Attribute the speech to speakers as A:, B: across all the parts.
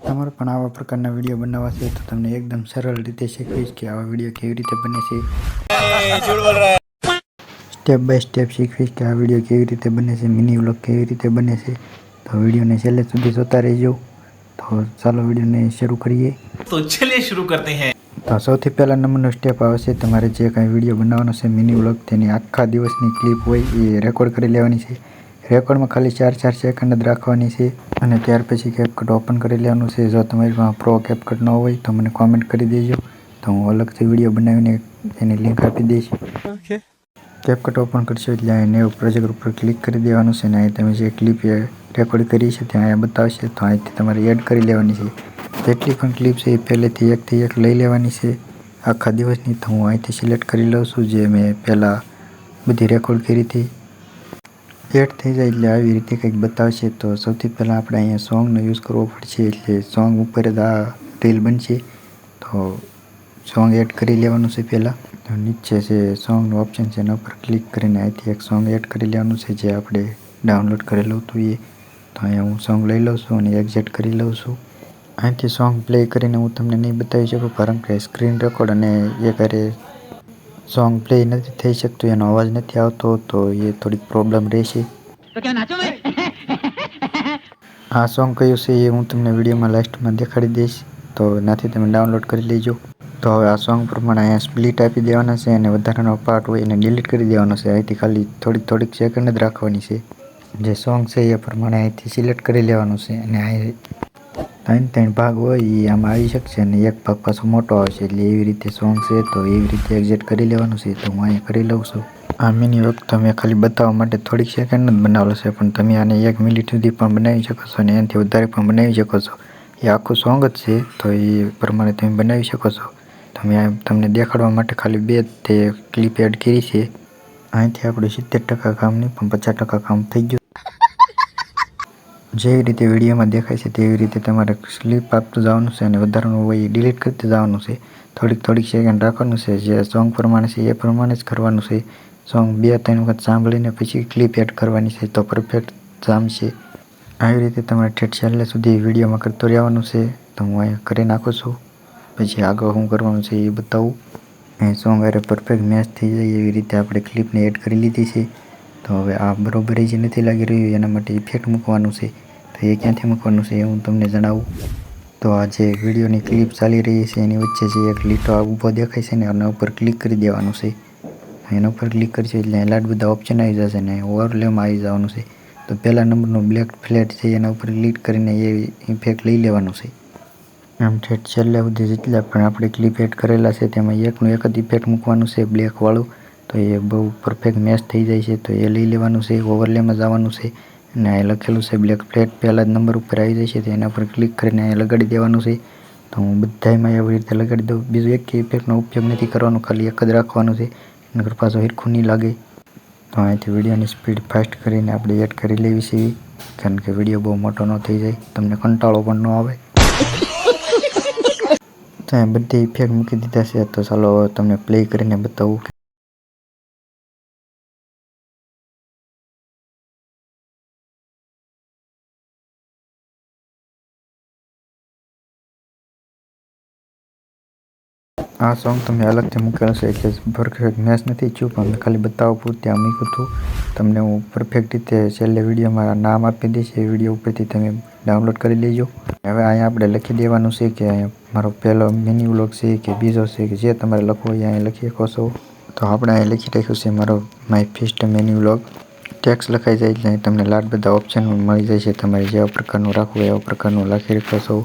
A: તમારે પણ આવા પ્રકારના વિડીયો બનાવવા છે તો તમને એકદમ સરળ રીતે શીખવીશ કે આવા વિડીયો કેવી રીતે બને છે। સ્ટેપ બાય સ્ટેપ શીખવીશ કે આ વિડીયો કેવી રીતે બને છે, મિની વ્લોગ કેવી રીતે બને છે। તો વિડીયોને છેલ્લે સુધી જોતા રહેજો। તો ચાલો વિડીયોને શરૂ કરીએ।
B: તો ચલિए शुरू करते हैं।
A: તો સૌથી પહેલા નંબરનો સ્ટેપ આવશે, તમારે જે કાંઈ વિડીયો બનાવવાનો છે મિની વ્લોગ, તેની આખા દિવસની ક્લિપ હોય એ રેકોર્ડ કરી લેવાની છે। રેકોર્ડમાં ખાલી 4 સેકન્ડ જ રાખવાની છે અને ત્યાર પછી કેપકટ ઓપન કરી લેવાનું છે। જો તમારી પાસે પ્રો કેપકટ ન હોય તો મને કોમેન્ટ કરી દેજો, તો હું અલગથી વિડીયો બનાવીને એની લિંક આપી દઈશ। કેપકટ ઓપન કરશો એટલે અહીં નેવ પ્રોજેક્ટ ઉપર ક્લિક કરી દેવાનું છે અને અહીં તમે જે ક્લિપ રેકોર્ડ કરી છે ત્યાં અહીંયા બતાવશે, તો અહીંથી તમારે એડ કરી લેવાની છે। જેટલી પણ ક્લિપ છે એ પહેલેથી એકથી એક લઈ લેવાની છે આખા દિવસની। તો હું અહીંથી સિલેક્ટ કરી લઉં છું જે મેં પહેલાં બધી રેકોર્ડ કરી હતી। એડ થઈ જાય એટલે આવી રીતે કંઈક બતાવશે। તો સૌથી પહેલાં આપણે અહીંયા સોંગનો યુઝ કરવો પડશે, એટલે સોંગ ઉપર જ આ રીલ બનશે। તો સોંગ એડ કરી લેવાનું છે પહેલાં। તો નીચે છે સોંગનું ઓપ્શન છે, એના ઉપર ક્લિક કરીને અહીંથી એક સોંગ એડ કરી લેવાનું છે જે આપણે ડાઉનલોડ કરેલું હતું એ। તો અહીંયા હું સોંગ લઈ લઉં છું અને એક્ઝેટ કરી લઉં છું। અહીંથી સોંગ પ્લે કરીને હું તમને નહીં બતાવી શકું કારણ કે સ્ક્રીન રેકોર્ડ અને એ કરે સોંગ પ્લે નથી થઈ શકતું, એનો અવાજ નથી આવતો, તો એ થોડીક પ્રોબ્લેમ રહેશે। આ સોંગ કયું છે એ હું તમને વિડીયોમાં લાસ્ટમાં દેખાડી દઈશ, તો એનાથી તમે ડાઉનલોડ કરી લેજો। તો હવે આ સોંગ પ્રમાણે અહીંયા સ્પ્લિટ આપી દેવાના છે અને વધારાનો પાર્ટ હોય એને ડિલીટ કરી દેવાનો છે। અહીંથી ખાલી થોડીક સેકન્ડ જ રાખવાની છે। જે સોંગ છે એ પ્રમાણે અહીંથી સિલેક્ટ કરી લેવાનું છે અને અહીં 3 ભાગ હોય એ આમાં આવી શકશે અને એક ભાગ પાછો મોટો આવશે, એટલે એવી રીતે સોંગ છે તો એવી રીતે એક્ઝેટ કરી લેવાનું છે। તો હું અહીંયા કરી લઉં છું। આ મિની વ્લોગ તમે ખાલી બતાવવા માટે થોડીક સેકન્ડ જ બનાવેલો છે, પણ તમે આને 1 મિનિટ સુધી પણ બનાવી શકો છો અને એનાથી વધારે પણ બનાવી શકો છો। એ આખું સોંગ જ છે તો એ પ્રમાણે તમે બનાવી શકો છો। તમને દેખાડવા માટે ખાલી 2 તે ક્લિપ એડ કરી છે। અહીંથી આપણું 70% કામ નહીં પણ 50% કામ થઈ ગયું। જેવી રીતે વિડીયોમાં દેખાય છે તેવી રીતે તમારે સ્લીપ આપતું જવાનું છે અને વધારાનું હોય એ ડિલીટ કરતું જવાનું છે। થોડીક સેકન્ડ રાખવાનું છે, જે સોંગ પ્રમાણે છે એ પ્રમાણે જ કરવાનું છે। સોંગ 2-3 વખત સાંભળીને પછી ક્લિપ એડ કરવાની છે તો પરફેક્ટ જામશે। આવી રીતે તમારે ઠેઠ છેલ્લે સુધી વિડીયોમાં કરતું રહેવાનું છે। તો હું અહીંયા કરી નાખું છું, પછી આગળ શું કરવાનું છે એ બતાવું। અહીં સોંગ અરે પરફેક્ટ મેચ થઈ જાય એવી રીતે આપણે ક્લિપને એડ કરી લીધી છે। તો હવે આ બરોબર જે નથી લાગી રહ્યું એના માટે ઇફેક્ટ મૂકવાનું છે, તો એ ક્યાંથી મૂકવાનું છે એ હું તમને જણાવું। તો આ જે વિડીયોની ક્લિપ ચાલી રહી છે એની વચ્ચે જે એક લીટો ઊભો દેખાય છે ને એના ઉપર ક્લિક કરી દેવાનું છે। એના ઉપર ક્લિક કરશો એટલે એલા બધા ઓપ્શન આવી જશે ને ઓવરલેમાં આવી જવાનું છે। તો પહેલા નંબરનું બ્લેક ફ્લેટ છે એના ઉપર ક્લિક કરીને એ ઇફેક્ટ લઈ લેવાનું છે। આમ ઠેઠ છેલ્લે સુધી જેટલા પણ આપણે ક્લિપ એડ કરેલા છે તેમાં એકનું એક જ ઇફેક્ટ મૂકવાનું છે બ્લેકવાળું, તો એ બહુ પરફેક્ટ મેચ થઈ જાય છે। તો એ લઈ લેવાનું છે, ઓવરલેમાં જવાનું છે અને અહીં લખેલું છે બ્લેક ફ્લેટ પહેલા જ નંબર ઉપર આવી જાય છે, તો એના પર ક્લિક કરીને અહીંયા લગાડી દેવાનું છે। તો હું બધામાં એવી રીતે લગાડી દઉં। બીજું એક ઇફેક્ટનો ઉપયોગ નથી કરવાનો, ખાલી એક જ રાખવાનું છે, નકર પાછો હિરખું નહીં લાગે। તો અહીંથી વિડીયોની સ્પીડ ફાસ્ટ કરીને આપણે એડ કરી લેવી છે, કારણ કે વિડીયો બહુ મોટો ન થઈ જાય, તમને કંટાળો પણ ન આવે। તો અહીં બધી ઇફેક્ટ મૂકી દીધા છે, તો ચાલો તમને પ્લે કરીને બતાવું। આ સોંગ તમે અલગથી મૂકેલું છે એટલે પરફેક્ટ મેચ નથી થયું, પણ ખાલી બતાવવા પૂરતી આ મૂક્યું હતું। તમને હું પરફેક્ટ રીતે છેલ્લે વિડીયોમાં નામ આપી દઈશ, એ વિડીયો ઉપરથી તમે ડાઉનલોડ કરી લેજો। હવે અહીંયા આપણે લખી દેવાનું છે કે અહીંયા મારો પહેલો મિની વ્લોગ છે કે બીજો છે, કે જે તમારે લખવો હોય અહીંયા લખી શકો છો। તો આપણે અહીંયા લખી રાખ્યું છે મારો my first mini vlog. Tax લખાઈ જાય એટલે તમને બધા ઓપ્શન મળી જાય છે, તમારે જેવા પ્રકારનું રાખવું એવા પ્રકારનું લખી શકો છો।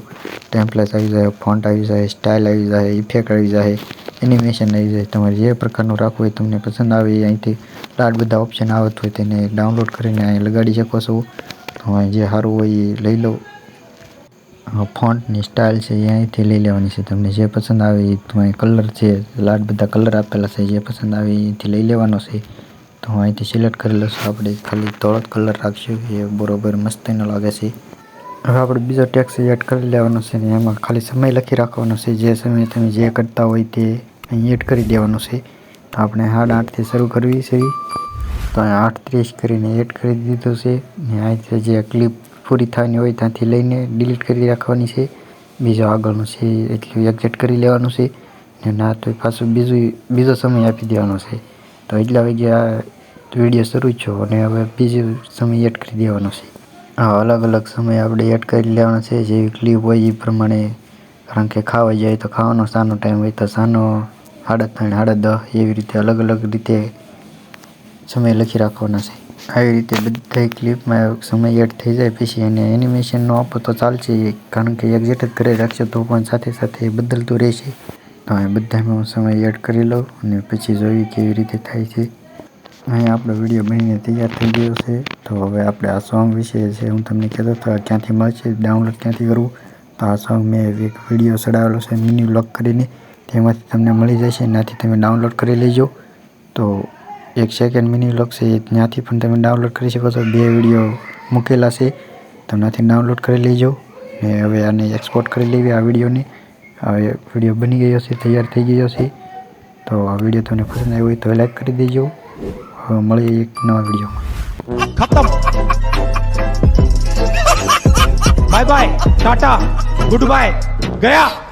A: ટેમ્પલેટ આવી જાય, ફોન્ટ આવી જાય, સ્ટાઇલ આવી જાય, ઇફેક્ટ આવી જાય, એનિમેશન આવી જાય, તમારે જે પ્રકારનું રાખવું હોય તમને પસંદ આવે એ અહીંથી બધા ઓપ્શન આવત હોય તેને ડાઉનલોડ કરીને અહીં લગાડી શકો છો। તો અહીં જે સારું હોય એ લઈ લો। ફોન્ટની સ્ટાઇલ છે એ અહીંથી લઈ લેવાની છે, તમને જે પસંદ આવે એ તમારે કલર છે બધા કલર આપેલા છે, જે પસંદ આવે એ અહીંથી લઈ લેવાનો છે। તો હું અહીંથી સિલેક્ટ કરી લઈશું, આપણે ખાલી ધોળો કલર રાખશું, એ બરોબર મસ્ત ન લાગે છે। હવે આપણે બીજો ટેક્સ એડ કરી લેવાનો છે ને એમાં ખાલી સમય લખી રાખવાનો છે, જે સમયે તમે જે કરતા હોય તે અહીં એડ કરી દેવાનું છે। તો આપણે 8:30થી શરૂ કરવી છે, તો અહીં 8:30 કરીને એડ કરી દીધું છે ને અહીંથી જે ક્લિપ પૂરી થવાની હોય ત્યાંથી લઈને ડિલીટ કરી રાખવાની છે। બીજો આગળનું છે એટલું એક્ઝેક્ટ કરી લેવાનું છે ને ના તો પાછું બીજો સમય આપી દેવાનો છે. તો એટલા વાગે આ વિડીયો શરૂ થયો અને હવે બીજો સમય એડ કરી દેવાનો છે. હા, અલગ અલગ સમય આપણે એડ કરી લેવાનો છે. જેવી ક્લિપ હોય એ પ્રમાણે, કારણ કે ખાવા જાય તો ખાવાનો સાનો ટાઈમ હોય તો સાનો 3:30 10:30 એવી રીતે અલગ અલગ રીતે સમય લખી રાખવાના છે. આવી રીતે બધી ક્લિપમાં સમય એડ થઈ જાય પછી એને એનિમેશન ન આપો તો ચાલશે, કારણ કે એક્ઝેક્ટ જ કરી રાખશે તો પણ સાથે સાથે બદલતું રહેશે. તો અહીં બધામાં હું સમય એડ કરી લઉં અને પછી જોઈએ કેવી રીતે થાય છે. અહીં આપણો વિડીયો બનીને તૈયાર થઈ ગયો છે. તો હવે આપણે આ સોંગ વિશે છે હું તમને કહેતો હતો ક્યાંથી મળશે, ડાઉનલોડ ક્યાંથી કરવું. તો આ સોંગ મેં એક વિડીયો ચડાવેલો છે મિની વ્લોગ કરીને, તેમાંથી તમને મળી જશે. એનાથી તમે ડાઉનલોડ કરી લેજો. તો 1 સેકન્ડ મિની વ્લોગ છે ત્યાંથી પણ તમે ડાઉનલોડ કરી શકો છો. 2 વિડીયો મૂકેલા છે તો ત્યાંથી ડાઉનલોડ કરી લેજો. ને હવે આને એક્સપોર્ટ કરી લેવી આ વિડીયોને. હવે વિડીયો બની ગયો છે, તૈયાર થઈ ગયો છે. તો આ વિડીયો તમને પસંદ આવ્યો હોય તો લાઈક કરી દેજો. હવે મળીએ એક નવા વિડીયોમાં.
C: खत्म bye bye tata goodbye गया।